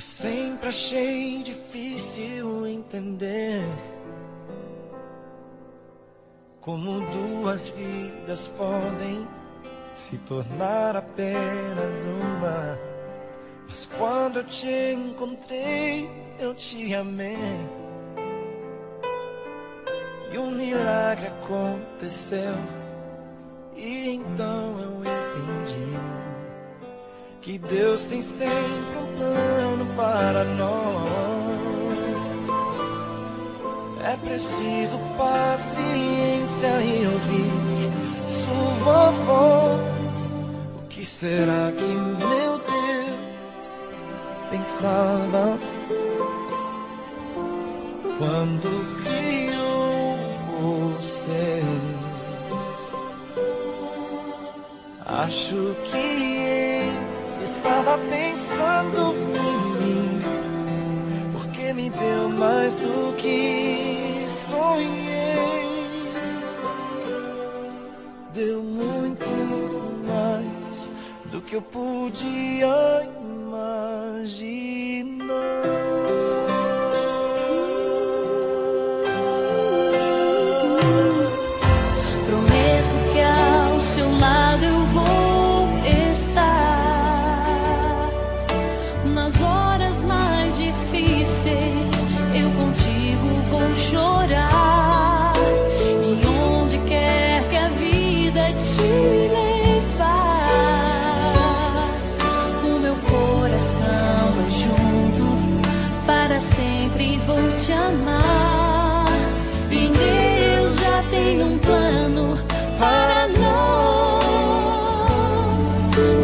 sempre achei difícil entender como duas vidas podem se tornar apenas uma. Mas quando eu te encontrei, eu te amei, e um milagre aconteceu. E então eu entendi que Deus tem sempre um plano para nós. É preciso paciência e ouvir sua voz. O que será que meu Deus pensava quando criou você? Acho que ele estava pensando em mim, porque me deu mais do que sonhei. Deu muito mais do que eu podia imaginar. Prometo que ao seu lado eu vou estar. Nas horas mais difíceis eu contigo vou chorar. E onde quer que a vida te levar, o meu coração vai junto, para sempre vou te amar. E Deus já tem um plano para nós.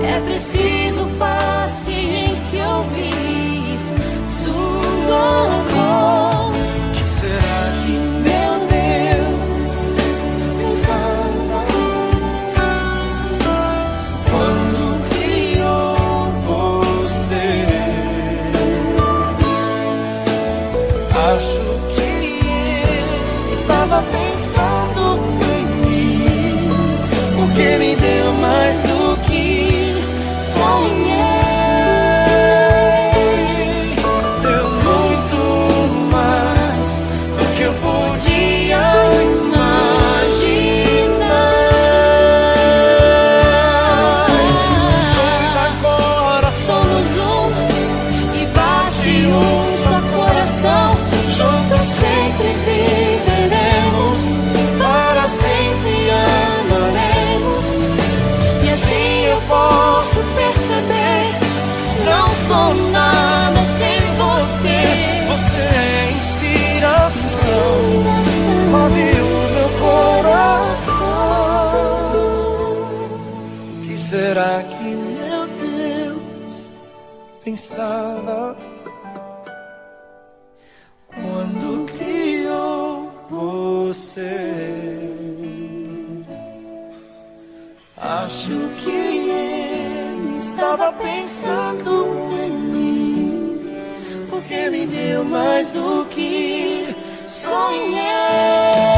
É preciso paciência ouvir sua voz. O que será que meu Deus pensava quando criou você? Acho que ele estava pensando em mim, porque me deu mais do que sonhei. Deu muito mais do que eu podia imaginar. Os dois agora Somos um e bate um só coração. Juntos sempre viveremos, para sempre amaremos. E assim eu posso perceber, não sou nada sem você. você é inspiração, move o meu coração. O que será que meu Deus pensava quando criou você? Acho que ele estava pensando em mim, porque me deu mais do que sonhei.